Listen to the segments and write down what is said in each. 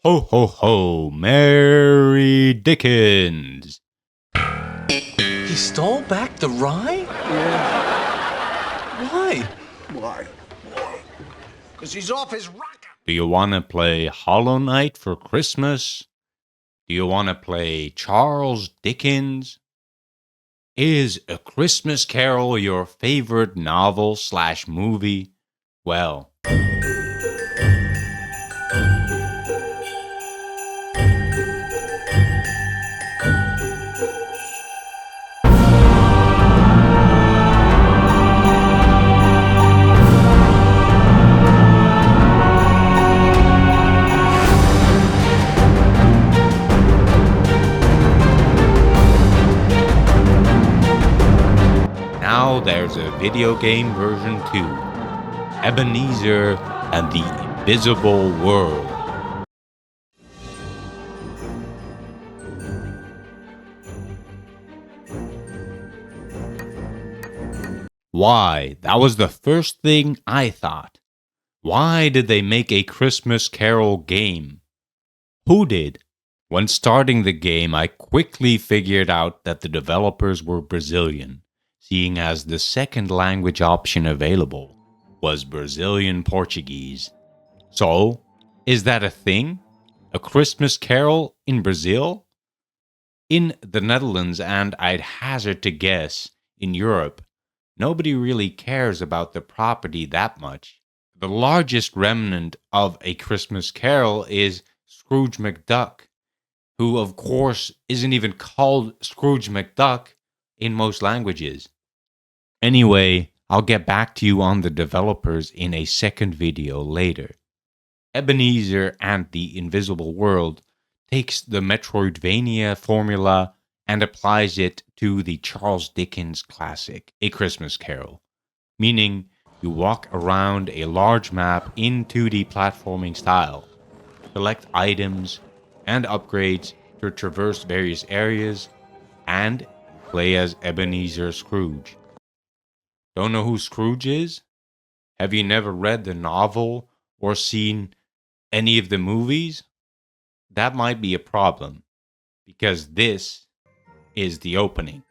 Ho ho ho, Merry Dickens! He stole back the rye? Why? Why? Because he's off his rocker. Do you want to play Hollow Knight for Christmas? Do you want to play Charles Dickens? Is A Christmas Carol your favorite novel/movie? Well, now there's a video game version too. Ebeneezer and the Invisible World. Why, that was the first thing I thought. Why did they make a Christmas Carol game? Who did? When starting the game, I quickly figured out that the developers were Brazilian, seeing as the second language option available was Brazilian Portuguese. So, is that a thing? A Christmas Carol in Brazil? In the Netherlands, and I'd hazard to guess, in Europe, nobody really cares about the property that much. The largest remnant of A Christmas Carol is Scrooge McDuck, who of course isn't even called Scrooge McDuck in most languages. Anyway, I'll get back to you on the developers in a second video later. Ebeneezer and the Invisible World takes the metroidvania formula and applies it to the Charles Dickens classic, A Christmas Carol, meaning you walk around a large map in 2D platforming style, collect items and upgrades to traverse various areas, and play as Ebenezer Scrooge. Don't know who Scrooge is? Have you never read the novel or seen any of the movies? That might be a problem, because this is the opening.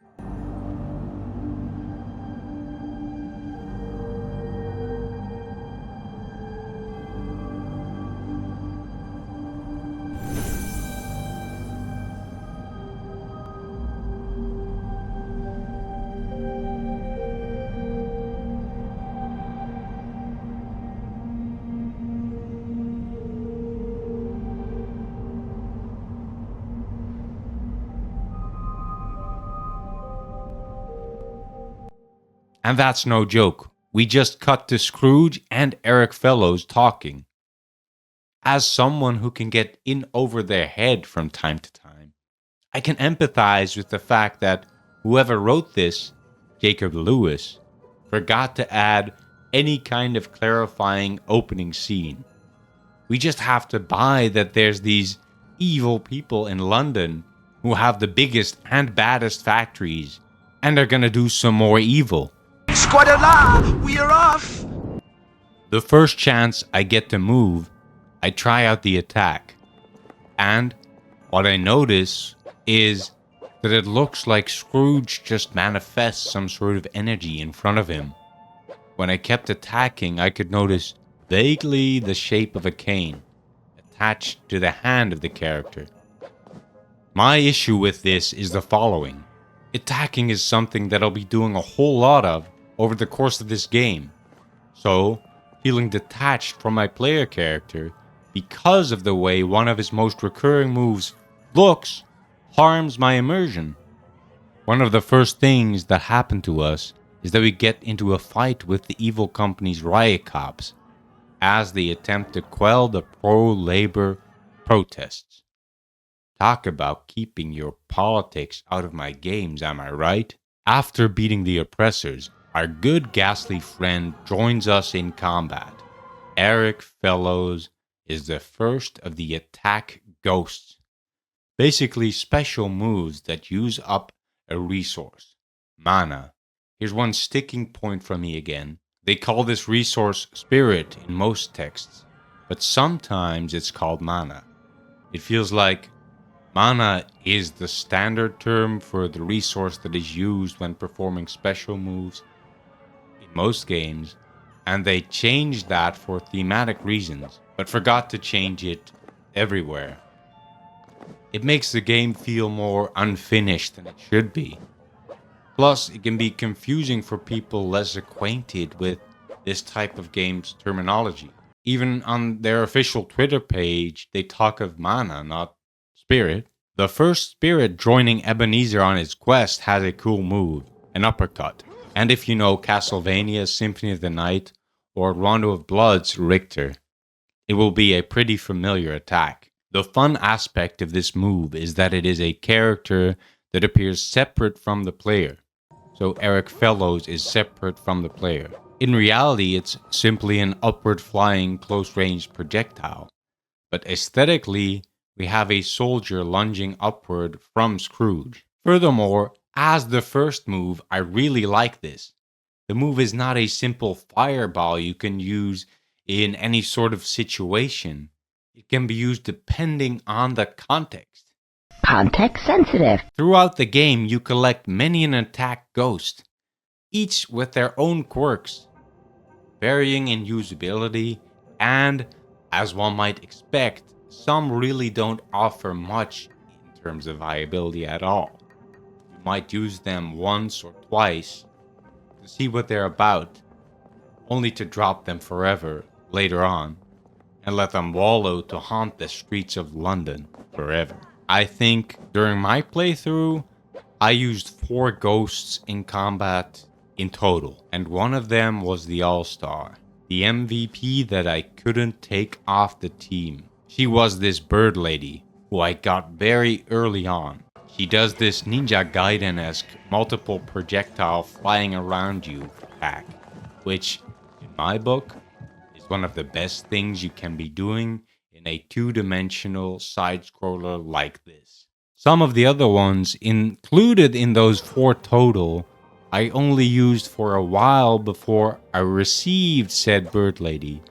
And that's no joke. We just cut to Scrooge and Eric Fellows talking. As someone who can get in over their head from time to time, I can empathize with the fact that whoever wrote this, Jacob Lewis, forgot to add any kind of clarifying opening scene. We just have to buy that there's these evil people in London who have the biggest and baddest factories and are gonna do some more evil. Squadala, we are off! The first chance I get to move, I try out the attack. And what I notice is that it looks like Scrooge just manifests some sort of energy in front of him. When I kept attacking, I could notice vaguely the shape of a cane attached to the hand of the character. My issue with this is the following. Attacking is something that I'll be doing a whole lot of over the course of this game. So, feeling detached from my player character because of the way one of his most recurring moves looks harms my immersion. One of the first things that happen to us is that we get into a fight with the evil company's riot cops as they attempt to quell the pro-labor protests. Talk about keeping your politics out of my games, am I right? After beating the oppressors, our good ghastly friend joins us in combat. Eric Fellows is the first of the attack ghosts. Basically special moves that use up a resource. Mana. Here's one sticking point from me again. They call this resource spirit in most texts, but sometimes it's called mana. It feels like mana is the standard term for the resource that is used when performing special moves in most games, and they changed that for thematic reasons, but forgot to change it everywhere. It makes the game feel more unfinished than it should be. Plus, it can be confusing for people less acquainted with this type of game's terminology. Even on their official Twitter page, they talk of mana, not spirit. The first spirit joining Ebeneezer on his quest has a cool move, an uppercut. And if you know Castlevania's Symphony of the Night or Rondo of Blood's Richter, it will be a pretty familiar attack. The fun aspect of this move is that it is a character that appears separate from the player. So Eric Fellows is separate from the player. In reality, it's simply an upward flying close-range projectile. But aesthetically, we have a soldier lunging upward from Scrooge. Furthermore, as the first move, I really like this. The move is not a simple fireball you can use in any sort of situation. It can be used depending on the context. Context sensitive. Throughout the game, you collect many an attack ghost, each with their own quirks, varying in usability, and, as one might expect, some really don't offer much in terms of viability at all. You might use them once or twice to see what they're about, only to drop them forever later on, and let them wallow to haunt the streets of London forever. I think during my playthrough, I used 4 ghosts in combat in total, and one of them was the All-Star, the MVP that I couldn't take off the team. She was this bird lady, who I got very early on. She does this Ninja Gaiden-esque multiple projectile flying around you attack, which, in my book, is one of the best things you can be doing in a 2-dimensional side-scroller like this. Some of the other ones included in those 4 total, I only used for a while before I received said bird lady,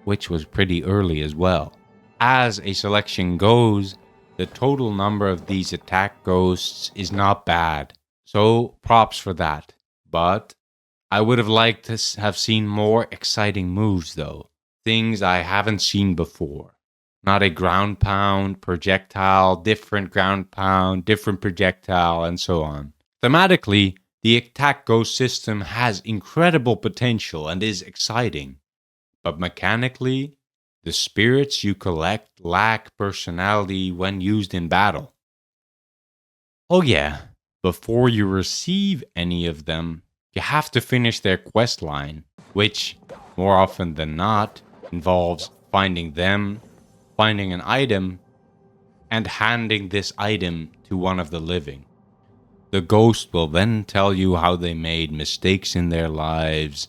which was pretty early as well. As a selection goes, the total number of these attack ghosts is not bad, so props for that. But I would have liked to have seen more exciting moves though, things I haven't seen before. Not a ground pound, projectile, different ground pound, different projectile, and so on. Thematically, the attack ghost system has incredible potential and is exciting. But mechanically, the spirits you collect lack personality when used in battle. Oh yeah, before you receive any of them, you have to finish their quest line, which, more often than not, involves finding them, finding an item, and handing this item to one of the living. The ghost will then tell you how they made mistakes in their lives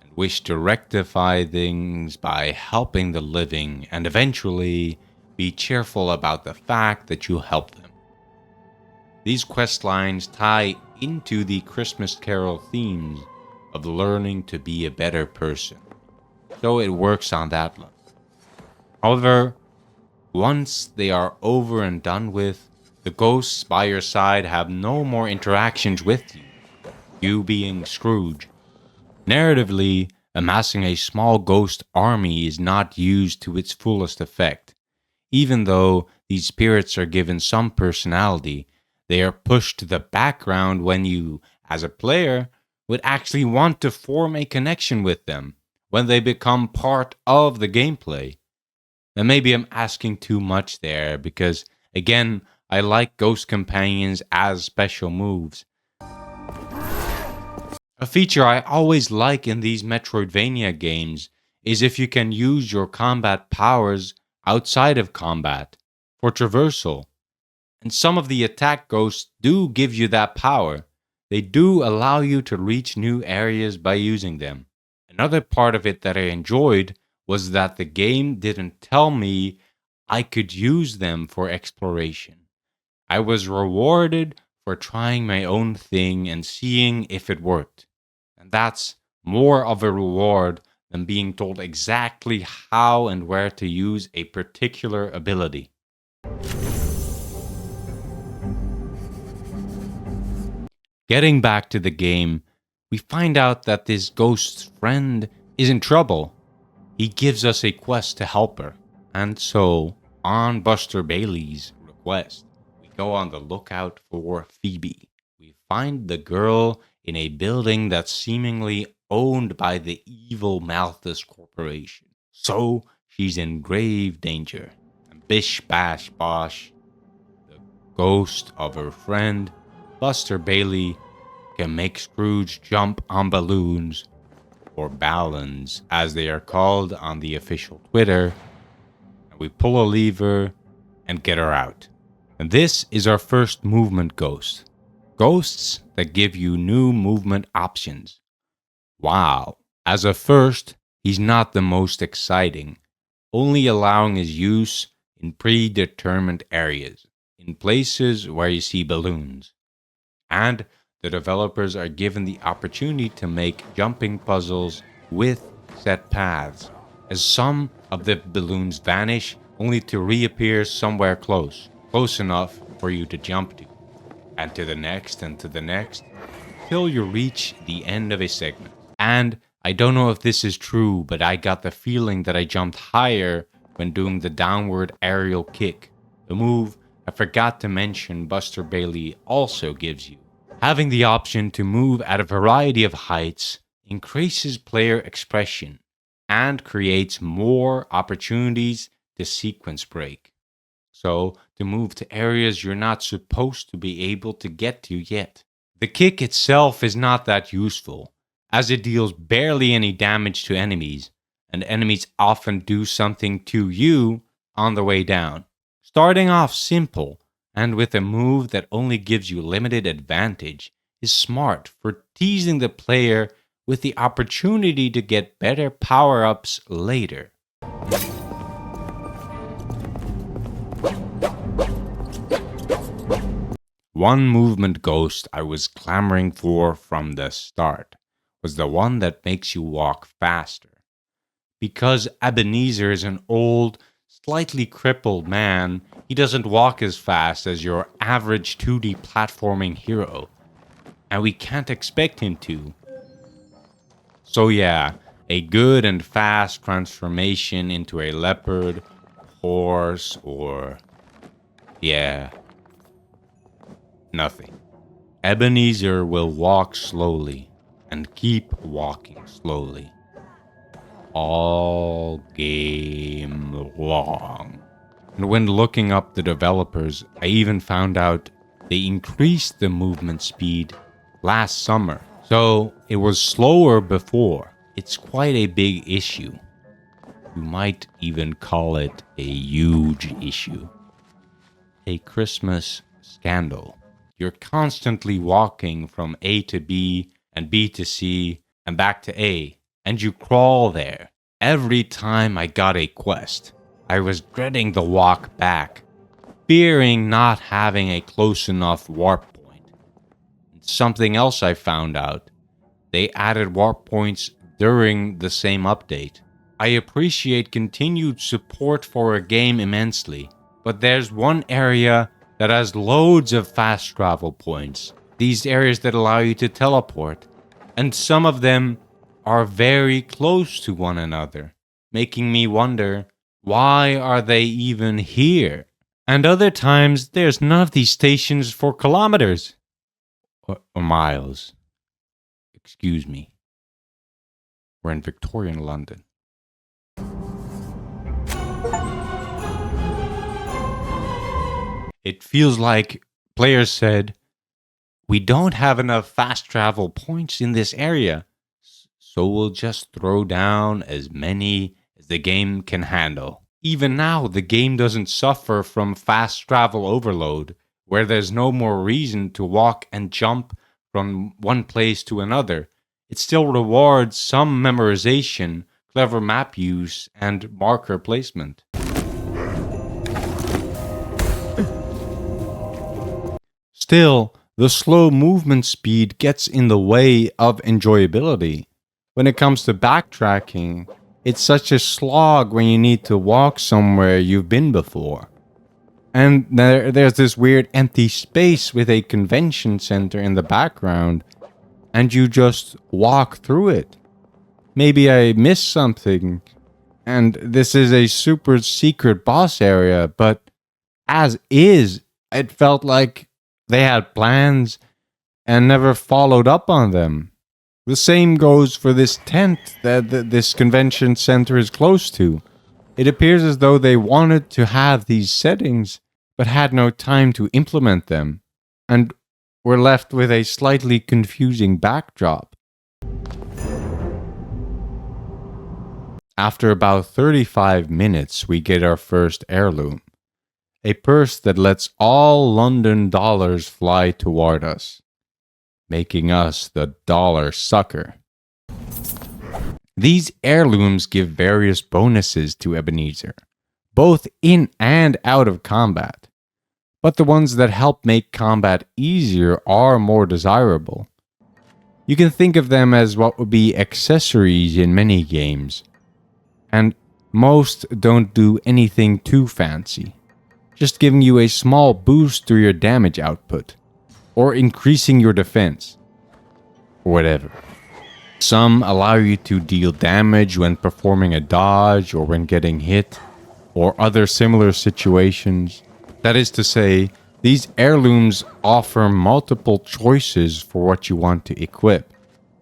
and wish to rectify things by helping the living, and eventually be cheerful about the fact that you helped them. These quest lines tie into the Christmas Carol themes of learning to be a better person, so it works on that level. However, once they are over and done with, the ghosts by your side have no more interactions with you, you being Scrooge. Narratively, amassing a small ghost army is not used to its fullest effect. Even though these spirits are given some personality, they are pushed to the background when you, as a player, would actually want to form a connection with them, when they become part of the gameplay. And maybe I'm asking too much there, because, again, I like ghost companions as special moves. A feature I always like in these metroidvania games is if you can use your combat powers outside of combat for traversal. And some of the attack ghosts do give you that power. They do allow you to reach new areas by using them. Another part of it that I enjoyed was that the game didn't tell me I could use them for exploration. I was rewarded for trying my own thing and seeing if it worked. And that's more of a reward than being told exactly how and where to use a particular ability. Getting back to the game, we find out that this ghost's friend is in trouble. He gives us a quest to help her. And so, on Buster Bailey's request, we go on the lookout for Phoebe. We find the girl in a building that's seemingly owned by the evil Malthus Corporation. So, she's in grave danger. And bish bash bosh, the ghost of her friend, Buster Bailey, can make Scrooge jump on balloons, or ballons as they are called on the official Twitter, and we pull a lever and get her out. And this is our first movement ghost. Ghosts that give you new movement options. Wow. As a first, he's not the most exciting, only allowing his use in predetermined areas, in places where you see balloons. And the developers are given the opportunity to make jumping puzzles with set paths, as some of the balloons vanish only to reappear somewhere close enough for you to jump to, and to the next, till you reach the end of a segment. And I don't know if this is true, but I got the feeling that I jumped higher when doing the downward aerial kick, the move I forgot to mention Buster Bailey also gives you. Having the option to move at a variety of heights increases player expression and creates more opportunities to sequence break. So, to move to areas you're not supposed to be able to get to yet. The kick itself is not that useful, as it deals barely any damage to enemies, and enemies often do something to you on the way down. Starting off simple, and with a move that only gives you limited advantage, is smart for teasing the player with the opportunity to get better power-ups later. One movement ghost I was clamoring for from the start was the one that makes you walk faster. Because Ebeneezer is an old, slightly crippled man, he doesn't walk as fast as your average 2D platforming hero, and we can't expect him to. So yeah, a good and fast transformation into a leopard, horse, or... yeah, nothing. Ebeneezer will walk slowly and keep walking slowly all game long. And when looking up the developers, I even found out they increased the movement speed last summer. So it was slower before. It's quite a big issue. You might even call it a huge issue. A Christmas scandal. You're constantly walking from A to B and B to C and back to A, and you crawl there. Every time I got a quest, I was dreading the walk back, fearing not having a close enough warp point. And something else I found out, they added warp points during the same update. I appreciate continued support for a game immensely, but there's one area that has loads of fast travel points. These areas that allow you to teleport, and some of them are very close to one another, making me wonder, why are they even here? And other times, there's none of these stations for kilometers. Or miles. Excuse me. We're in Victorian London. It feels like players said, we don't have enough fast travel points in this area, so we'll just throw down as many as the game can handle. Even now, the game doesn't suffer from fast travel overload, where there's no more reason to walk and jump from one place to another. It still rewards some memorization, clever map use, and marker placement. Still, the slow movement speed gets in the way of enjoyability. When it comes to backtracking, it's such a slog when you need to walk somewhere you've been before. And there's this weird empty space with a convention center in the background, and you just walk through it. Maybe I missed something, and this is a super secret boss area, but as is, it felt like they had plans and never followed up on them. The same goes for this tent that this convention center is close to. It appears as though they wanted to have these settings, but had no time to implement them, and were left with a slightly confusing backdrop. After about 35 minutes, we get our first heirloom. A purse that lets all London dollars fly toward us, making us the dollar sucker. These heirlooms give various bonuses to Ebeneezer, both in and out of combat. But the ones that help make combat easier are more desirable. You can think of them as what would be accessories in many games, and most don't do anything too fancy, just giving you a small boost to your damage output, or increasing your defense, or whatever. Some allow you to deal damage when performing a dodge or when getting hit, or other similar situations. That is to say, these heirlooms offer multiple choices for what you want to equip,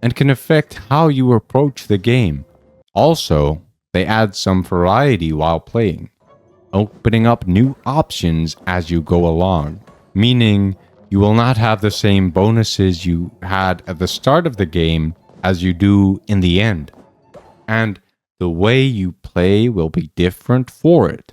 and can affect how you approach the game. Also, they add some variety while playing, opening up new options as you go along, meaning you will not have the same bonuses you had at the start of the game as you do in the end, and the way you play will be different for it.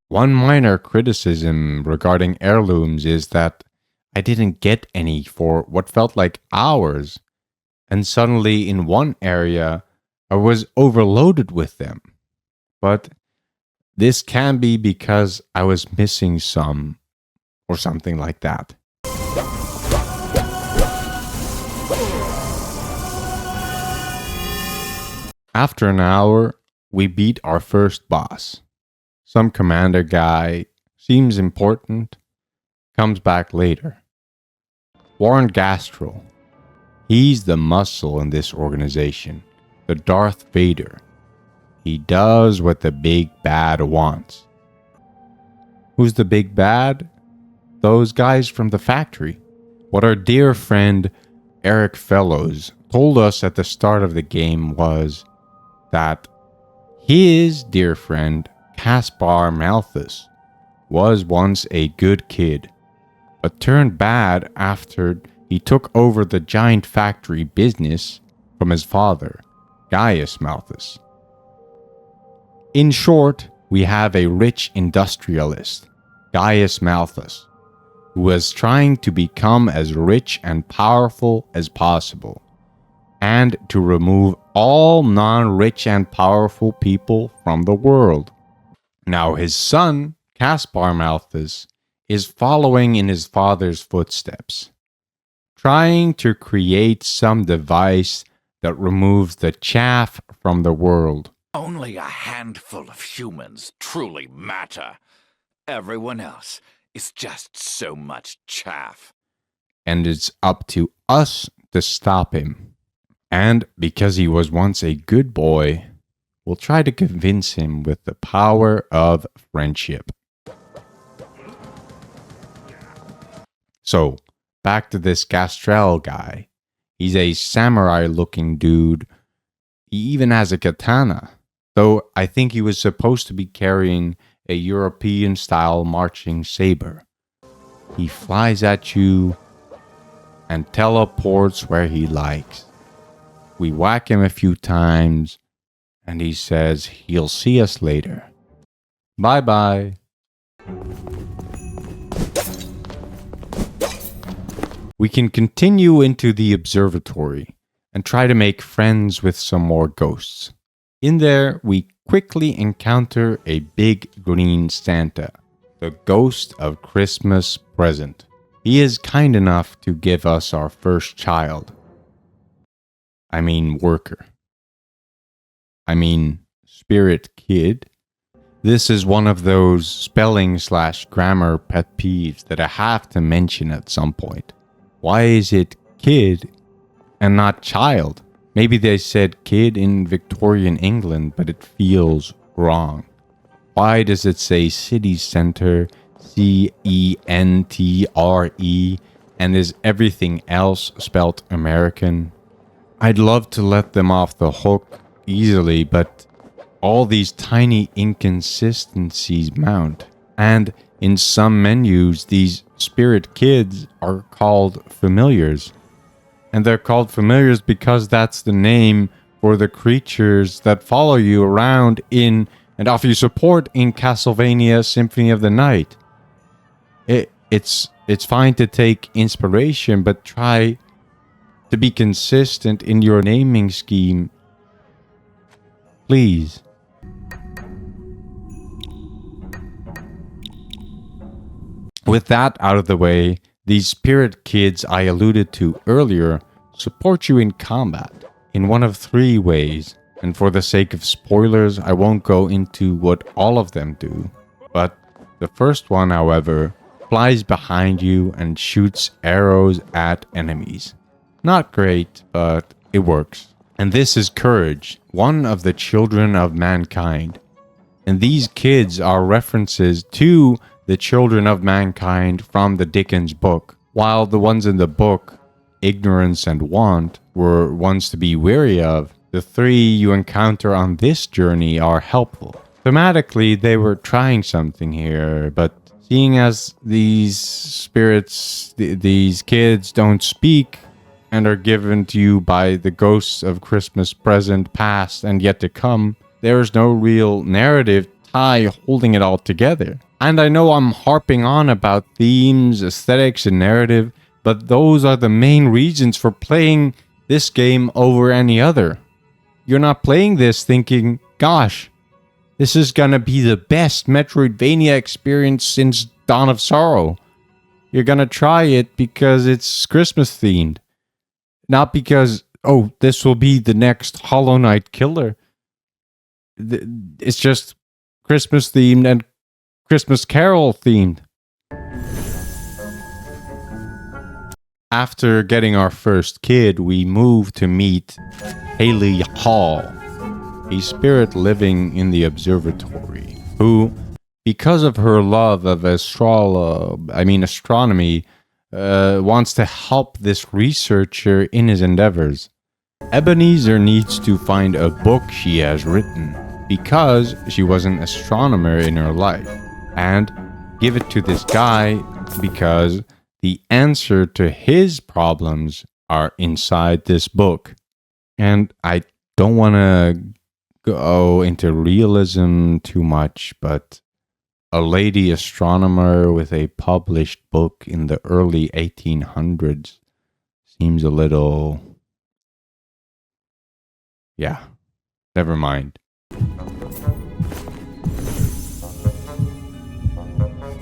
One minor criticism regarding heirlooms is that I didn't get any for what felt like hours, and suddenly in one area I was overloaded with them. But this can be because I was missing some, or something like that. After an hour, we beat our first boss. Some commander guy, seems important, comes back later. Warren Gastrel. He's the muscle in this organization, the Darth Vader. He does what the big bad wants. Who's the big bad? Those guys from the factory. What our dear friend Eric Fellows told us at the start of the game was that his dear friend Caspar Malthus was once a good kid, but turned bad after he took over the giant factory business from his father, Gaius Malthus. In short, we have a rich industrialist, Gaius Malthus, who was trying to become as rich and powerful as possible, and to remove all non-rich and powerful people from the world. Now his son, Caspar Malthus, is following in his father's footsteps, trying to create some device that removes the chaff from the world. Only a handful of humans truly matter. Everyone else is just so much chaff. And it's up to us to stop him. And because he was once a good boy, we'll try to convince him with the power of friendship. So, back to this Gastrel guy. He's a samurai-looking dude. He even has a katana, though I think he was supposed to be carrying a European-style marching saber. He flies at you and teleports where he likes. We whack him a few times, and he says he'll see us later. Bye-bye. We can continue into the observatory and try to make friends with some more ghosts. In there, we quickly encounter a big green Santa, the ghost of Christmas present. He is kind enough to give us our first child. I mean worker. Spirit Kid. This is one of those spelling/grammar pet peeves that I have to mention at some point. Why is it kid and not child? Maybe they said kid in Victorian England, but it feels wrong. Why does it say city center, CENTRE, and is everything else spelt American? I'd love to let them off the hook easily, but all these tiny inconsistencies mount. And in some menus, these spirit kids are called familiars. And they're called familiars because that's the name for the creatures that follow you around in and offer you support in Castlevania Symphony of the Night. It's fine to take inspiration, but try to be consistent in your naming scheme. Please. With that out of the way, these spirit kids I alluded to earlier support you in combat in one of 3 ways, and for the sake of spoilers, I won't go into what all of them do. But the first one, however, flies behind you and shoots arrows at enemies. Not great, but it works. And this is Courage, one of the children of mankind. And these kids are references to the children of mankind from the Dickens book, while the ones in the book, Ignorance and Want, were ones to be wary of. The 3 you encounter on this journey are helpful. Thematically, they were trying something here, but seeing as these spirits, these kids don't speak and are given to you by the ghosts of Christmas present, past, and yet to come, there is no real narrative tie holding it all together. And I know I'm harping on about themes, aesthetics, and narrative, but those are the main reasons for playing this game over any other. You're not playing this thinking, gosh, this is gonna be the best Metroidvania experience since Dawn of Sorrow. You're gonna try it because it's Christmas themed. Not because, oh, this will be the next Hollow Knight killer. It's just Christmas themed and Christmas Carol themed. After getting our first kid, we move to meet Haley Hall, a spirit living in the Observatory, who, because of her love of astronomy, wants to help this researcher in his endeavors. Ebeneezer needs to find a book she has written because she was an astronomer in her life, and give it to this guy because the answer to his problems are inside this book. And I don't want to go into realism too much, but a lady astronomer with a published book in the early 1800s seems a little... Yeah, never mind.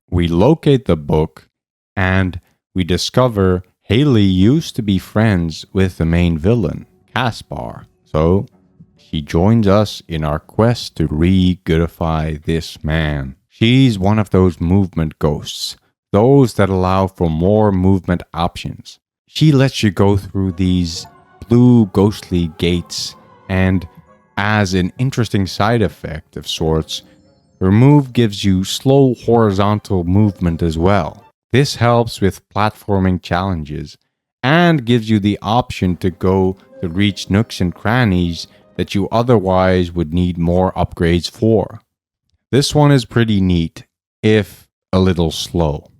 We locate the book and we discover Haley used to be friends with the main villain, Caspar. So she joins us in our quest to re-goodify this man. She's one of those movement ghosts, those that allow for more movement options. She lets you go through these blue ghostly gates, and as an interesting side effect of sorts, her move gives you slow horizontal movement as well. This helps with platforming challenges and gives you the option to go to reach nooks and crannies that you otherwise would need more upgrades for. This one is pretty neat, if a little slow.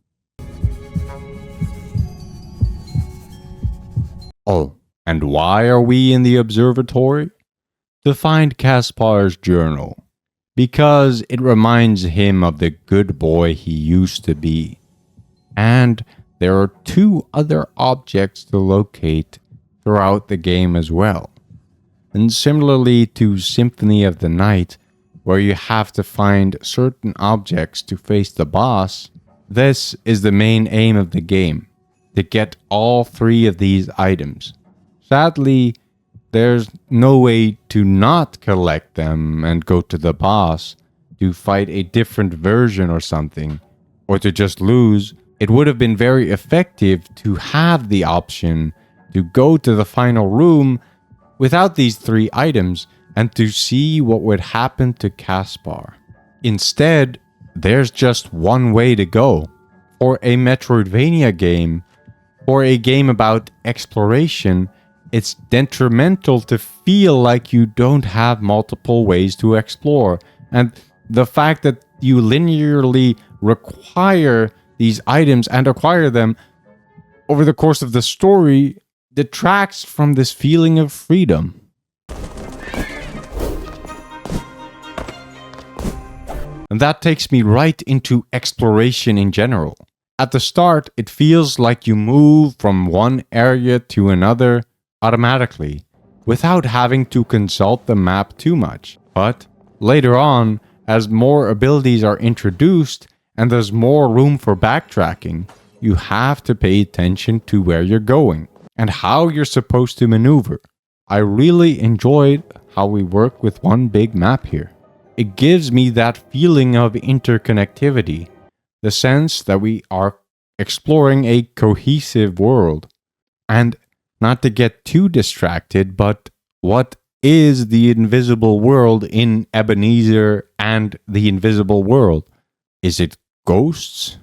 Oh, and why are we in the observatory? To find Caspar's journal, because it reminds him of the good boy he used to be. And there are 2 other objects to locate throughout the game as well. And similarly to Symphony of the Night, where you have to find certain objects to face the boss, this is the main aim of the game, to get all 3 of these items. Sadly, there's no way to not collect them and go to the boss to fight a different version or something, or to just lose. It would have been very effective to have the option to go to the final room without these 3 items and to see what would happen to Caspar. Instead, there's just one way to go. For a metroidvania game, or a game about exploration, it's detrimental to feel like you don't have multiple ways to explore. And the fact that you linearly require these items and acquire them over the course of the story detracts from this feeling of freedom. And that takes me right into exploration in general. At the start, it feels like you move from one area to another automatically, without having to consult the map too much. But later on, as more abilities are introduced and there's more room for backtracking, you have to pay attention to where you're going and how you're supposed to maneuver. I really enjoyed how we work with one big map here. It gives me that feeling of interconnectivity, the sense that we are exploring a cohesive world. And not to get too distracted, but what is the invisible world in Ebeneezer and the invisible world? Is it ghosts?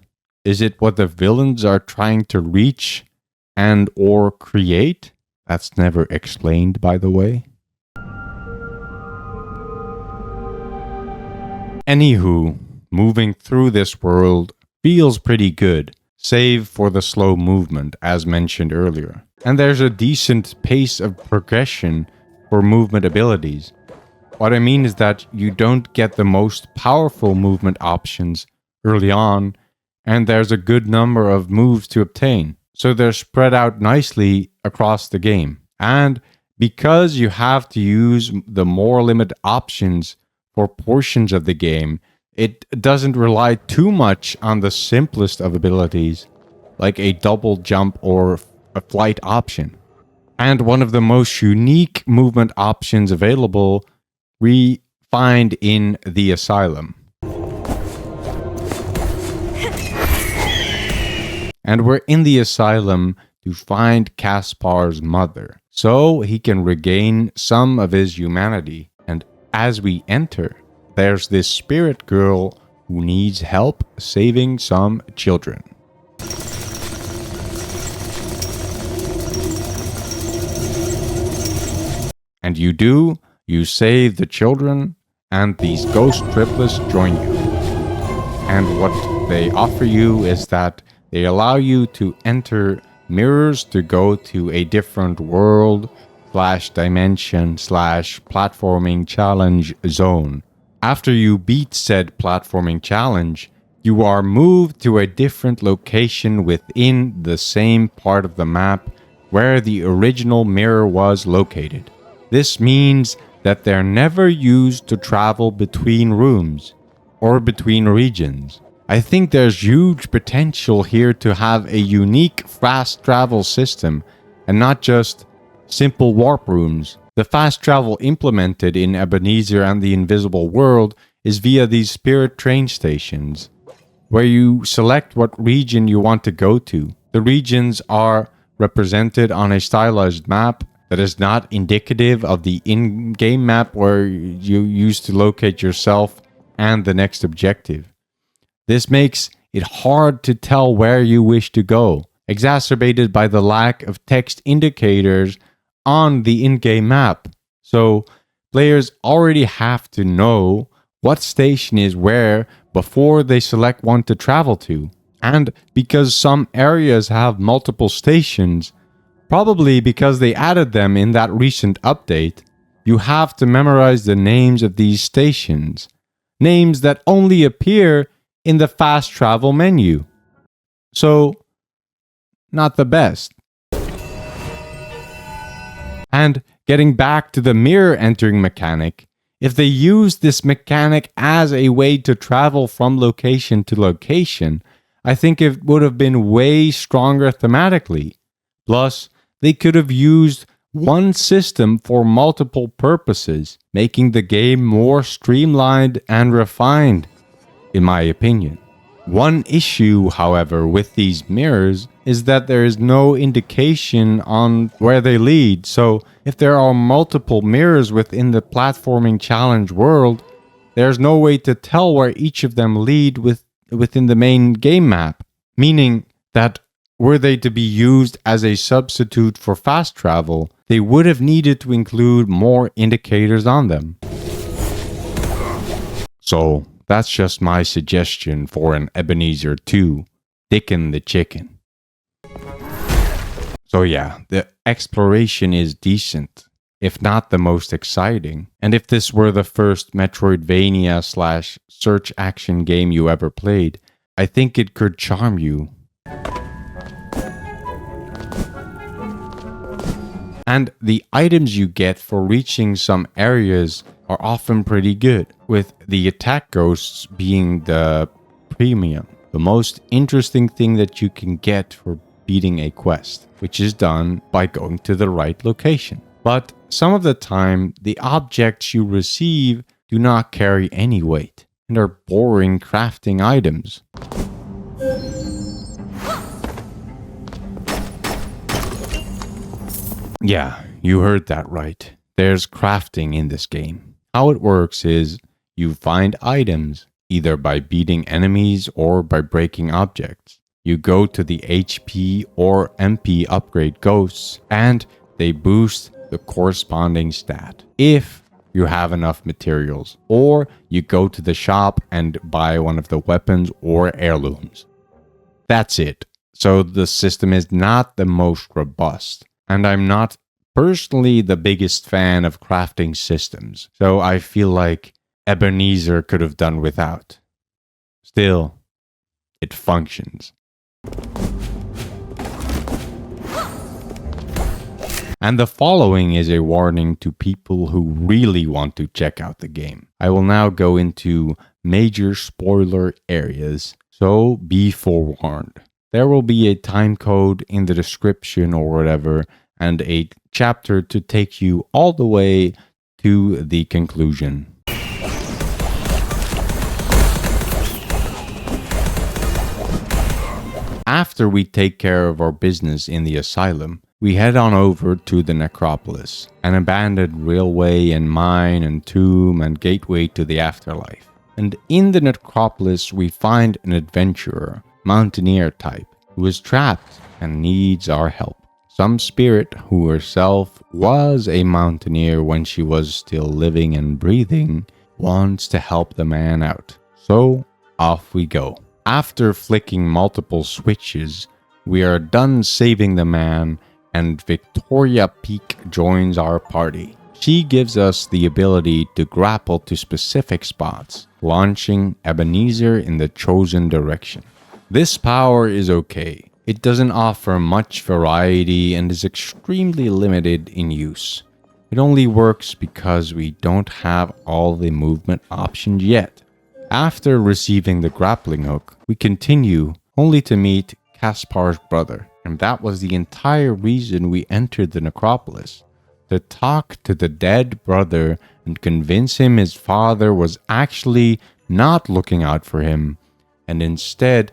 Is it what the villains are trying to reach and or create? That's never explained, by the way. Anywho, moving through this world feels pretty good, save for the slow movement, as mentioned earlier. And there's a decent pace of progression for movement abilities. What I mean is that you don't get the most powerful movement options early on, and there's a good number of moves to obtain. So they're spread out nicely across the game. And because you have to use the more limited options for portions of the game, it doesn't rely too much on the simplest of abilities, like a double jump or a flight option. And one of the most unique movement options available we find in the Asylum. And we're in the Asylum to find Caspar's mother, so he can regain some of his humanity. And as we enter, there's this spirit girl who needs help saving some children. And you save the children, and these ghost triplets join you. And what they offer you is that they allow you to enter mirrors to go to a different world / dimension / platforming challenge zone. After you beat said platforming challenge, you are moved to a different location within the same part of the map where the original mirror was located. This means that they're never used to travel between rooms or between regions. I think there's huge potential here to have a unique fast travel system and not just simple warp rooms. The fast travel implemented in Ebeneezer and the Invisible World is via these spirit train stations, where you select what region you want to go to. The regions are represented on a stylized map that is not indicative of the in-game map where you used to locate yourself and the next objective. This makes it hard to tell where you wish to go, exacerbated by the lack of text indicators on the in-game map. So players already have to know what station is where before they select one to travel to. And because some areas have multiple stations, probably because they added them in that recent update, you have to memorize the names of these stations, names that only appear in the fast travel menu. So, not the best. And getting back to the mirror entering mechanic, if they used this mechanic as a way to travel from location to location, I think it would have been way stronger thematically. Plus, they could have used one system for multiple purposes, making the game more streamlined and refined, in my opinion. One issue, however, with these mirrors is that there is no indication on where they lead. So if there are multiple mirrors within the platforming challenge world, there's no way to tell where each of them lead within the main game map. Meaning that were they to be used as a substitute for fast travel, they would have needed to include more indicators on them. So that's just my suggestion for an Ebeneezer 2, Dickin' the Chicken. So yeah, the exploration is decent, if not the most exciting. And if this were the first metroidvania / search action game you ever played, I think it could charm you. And the items you get for reaching some areas are often pretty good, with the attack ghosts being the premium, the most interesting thing that you can get for beating a quest, which is done by going to the right location. But some of the time, the objects you receive do not carry any weight and are boring crafting items. Yeah, you heard that right. There's crafting in this game. How it works is you find items either by beating enemies or by breaking objects. You go to the HP or MP upgrade ghosts and they boost the corresponding stat if you have enough materials, or you go to the shop and buy one of the weapons or heirlooms. That's it. So the system is not the most robust. And I'm not personally the biggest fan of crafting systems, so I feel like Ebeneezer could have done without. Still, it functions. And the following is a warning to people who really want to check out the game. I will now go into major spoiler areas, so be forewarned. There will be a time code in the description or whatever, and a chapter to take you all the way to the conclusion. After we take care of our business in the asylum, we head on over to the necropolis, an abandoned railway and mine and tomb and gateway to the afterlife. And in the necropolis we find an adventurer, mountaineer type, who is trapped and needs our help. Some spirit who herself was a mountaineer when she was still living and breathing wants to help the man out. So off we go. After flicking multiple switches, we are done saving the man and Victoria Peak joins our party. She gives us the ability to grapple to specific spots, launching Ebeneezer in the chosen direction. This power is okay. It doesn't offer much variety and is extremely limited in use. It only works because we don't have all the movement options yet. After receiving the grappling hook, we continue only to meet Caspar's brother, and that was the entire reason we entered the necropolis. To talk to the dead brother and convince him his father was actually not looking out for him, and instead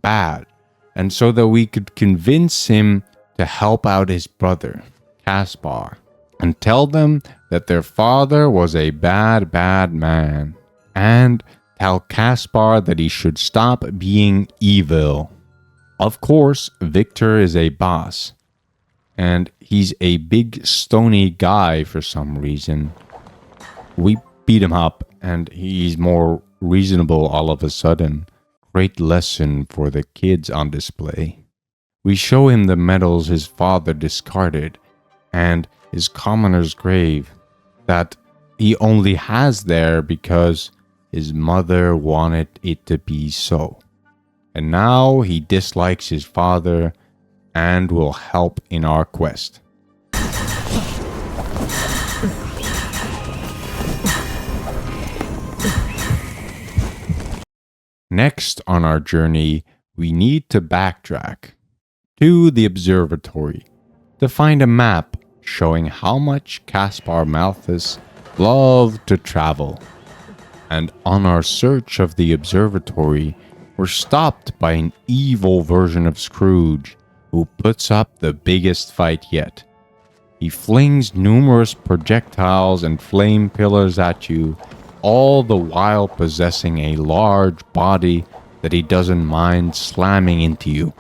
bad. And so that we could convince him to help out his brother, Caspar, and tell them that their father was a bad man, and tell Caspar that he should stop being evil. Of course, Victor is a boss, and he's a big stony guy for some reason. We beat him up, and he's more reasonable all of a sudden. Great lesson for the kids on display. We show him the medals his father discarded and his commoner's grave that he only has there because his mother wanted it to be so. And now he dislikes his father and will help in our quest. Next on our journey, we need to backtrack to the Observatory to find a map showing how much Caspar Malthus loved to travel. And on our search of the observatory, we're stopped by an evil version of Scrooge who puts up the biggest fight yet. He flings numerous projectiles and flame pillars at you, all the while possessing a large body that he doesn't mind slamming into you.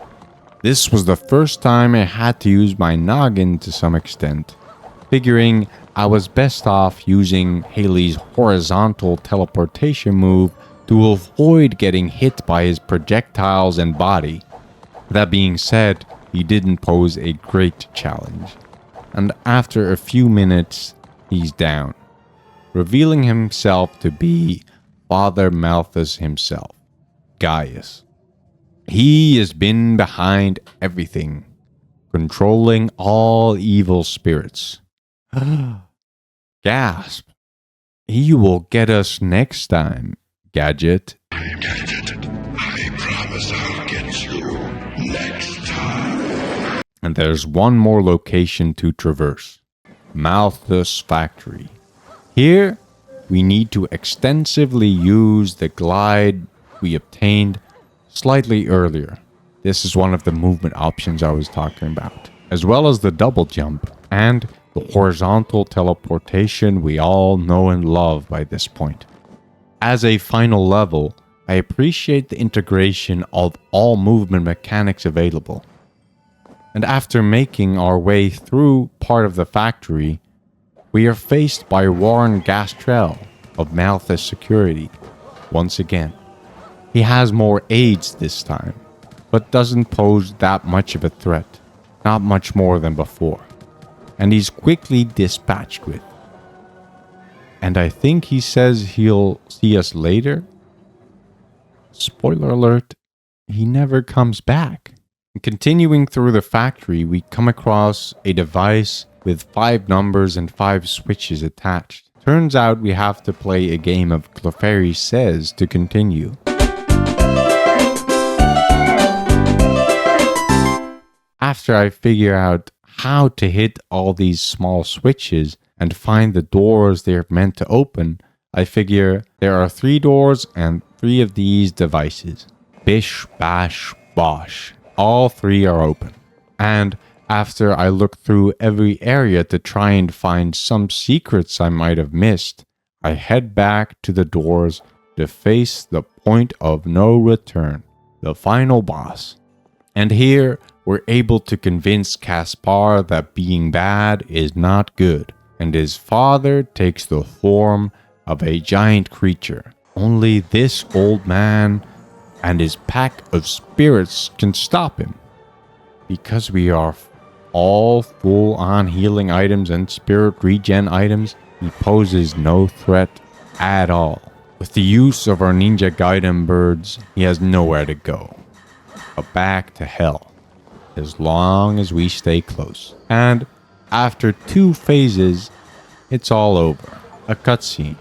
This was the first time I had to use my noggin to some extent, figuring I was best off using Haley's horizontal teleportation move to avoid getting hit by his projectiles and body. That being said, he didn't pose a great challenge, and after a few minutes, he's down, revealing himself to be Father Malthus himself, Gaius. He has been behind everything, controlling all evil spirits. Gasp. He will get us next time, Gadget. Gadget, I promise I'll get you next time. And there's one more location to traverse. Malthus Factory. Here, we need to extensively use the glide we obtained slightly earlier. This is one of the movement options I was talking about, as well as the double jump and the horizontal teleportation we all know and love by this point. As a final level, I appreciate the integration of all movement mechanics available. And after making our way through part of the factory, we are faced by Warren Gastrell of Malthus Security once again. He has more aides this time, but doesn't pose that much of a threat, not much more than before, and he's quickly dispatched with. And I think he says he'll see us later. Spoiler alert, he never comes back. And continuing through the factory, we come across a device with 5 numbers and 5 switches attached. Turns out we have to play a game of Clefairy Says to continue. After I figure out how to hit all these small switches and find the doors they're meant to open, I figure there are 3 doors and 3 of these devices. Bish, bash, bosh. All 3 are open. And after I look through every area to try and find some secrets I might have missed, I head back to the doors to face the point of no return, the final boss. And here, we're able to convince Caspar that being bad is not good, and his father takes the form of a giant creature. Only this old man and his pack of spirits can stop him. Because we are all full-on healing items and spirit regen items, he poses no threat at all. With the use of our Ninja Gaiden birds, he has nowhere to go, but back to hell, as long as we stay close. And after 2 phases, it's all over. A cutscene.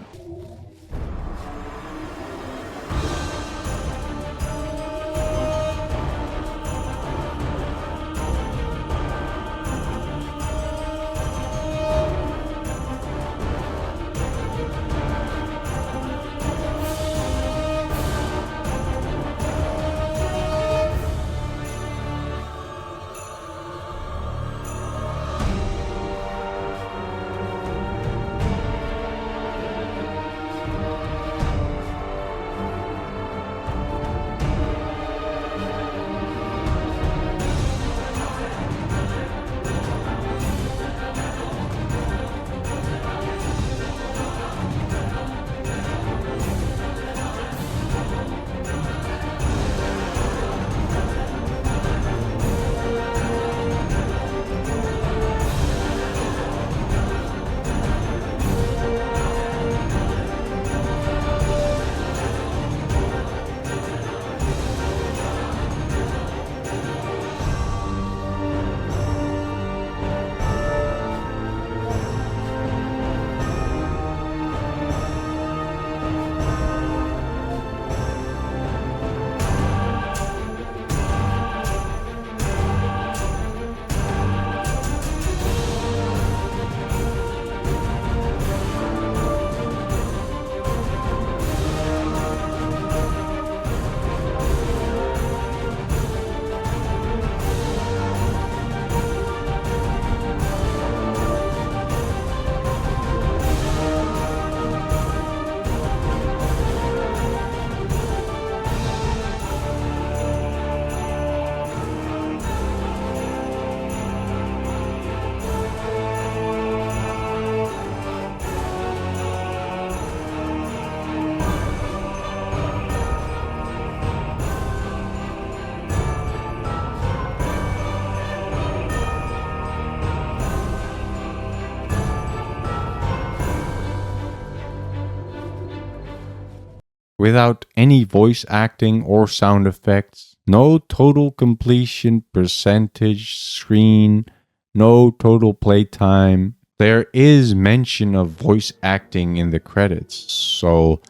without any voice acting or sound effects, no total completion percentage screen, no total playtime. There is mention of voice acting in the credits, so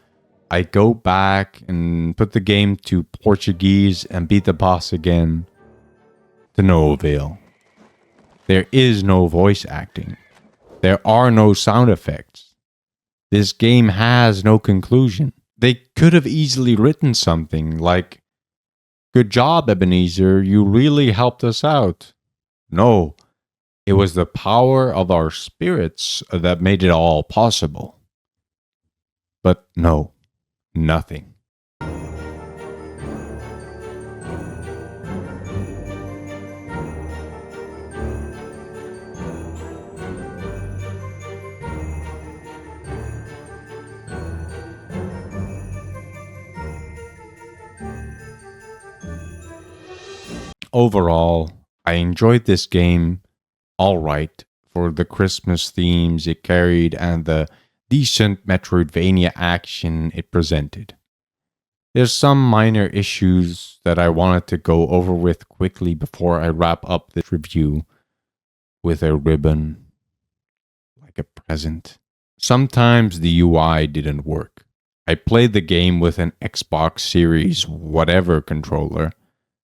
I go back and put the game to Portuguese and beat the boss again. To no avail. There is no voice acting. There are no sound effects. This game has no conclusion. They could have easily written something like, "Good job, Ebeneezer, you really helped us out." No, it was the power of our spirits that made it all possible. But no, nothing. Overall, I enjoyed this game all right for the Christmas themes it carried and the decent metroidvania action it presented. There's some minor issues that I wanted to go over with quickly before I wrap up this review with a ribbon, like a present. Sometimes the UI didn't work. I played the game with an Xbox Series whatever controller,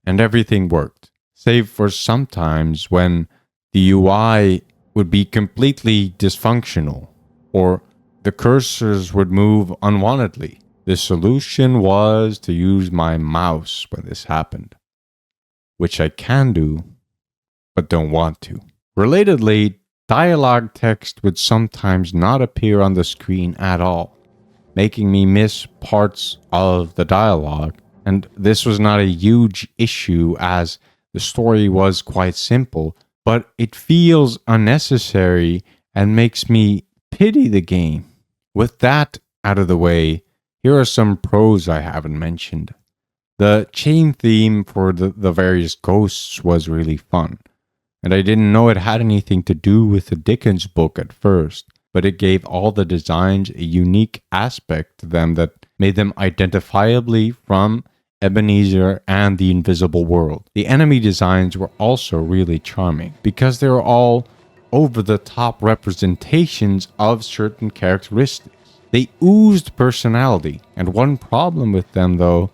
and everything worked, save for sometimes when the UI would be completely dysfunctional, or the cursors would move unwantedly. The solution was to use my mouse when this happened, which I can do, but don't want to. Relatedly, dialogue text would sometimes not appear on the screen at all, making me miss parts of the dialogue. And this was not a huge issue as the story was quite simple, but it feels unnecessary and makes me pity the game. With that out of the way, here are some pros I haven't mentioned. The chain theme for the various ghosts was really fun, and I didn't know it had anything to do with the Dickens book at first, but it gave all the designs a unique aspect to them that made them identifiably from Ebeneezer and the Invisible World. The enemy designs were also really charming because they were all over-the-top representations of certain characteristics. They oozed personality, and one problem with them, though,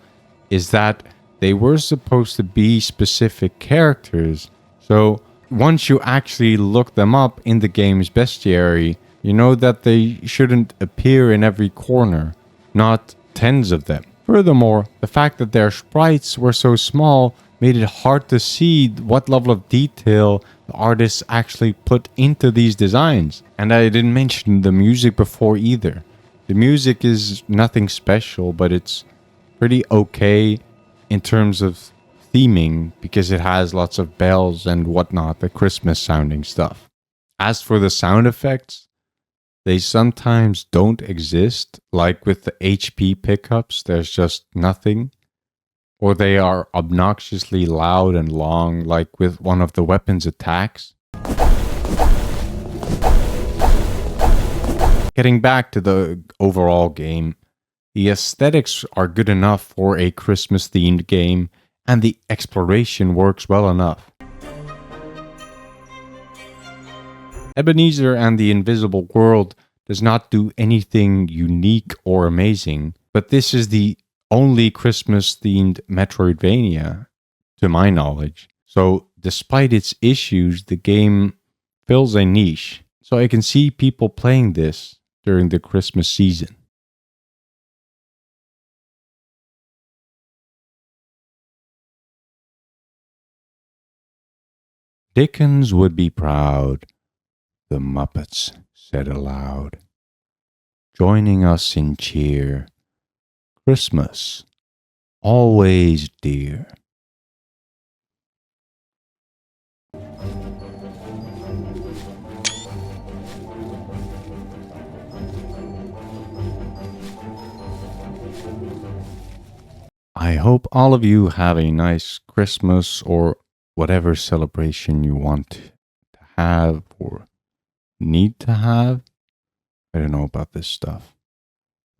is that they were supposed to be specific characters, so once you actually look them up in the game's bestiary, you know that they shouldn't appear in every corner, not tens of them. Furthermore, the fact that their sprites were so small made it hard to see what level of detail the artists actually put into these designs. And I didn't mention the music before either. The music is nothing special, but it's pretty okay in terms of theming because it has lots of bells and whatnot, the Christmas sounding stuff. As for the sound effects, they sometimes don't exist, like with the HP pickups, there's just nothing. Or they are obnoxiously loud and long, like with one of the weapon's attacks. Getting back to the overall game, the aesthetics are good enough for a Christmas-themed game, and the exploration works well enough. Ebeneezer and the Invisible World does not do anything unique or amazing, but this is the only Christmas-themed Metroidvania, to my knowledge. So, despite its issues, the game fills a niche. So I can see people playing this during the Christmas season. Dickens would be proud, the Muppets said aloud, joining us in cheer. Christmas, always dear. I hope all of you have a nice Christmas or whatever celebration you want to have or need to have. I don't know about this stuff.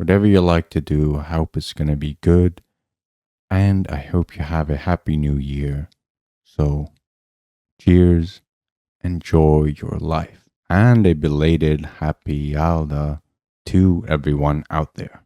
Whatever you like to do, I hope it's going to be good. And I hope you have a happy new year. So, cheers. Enjoy your life. And a belated happy Yalda to everyone out there.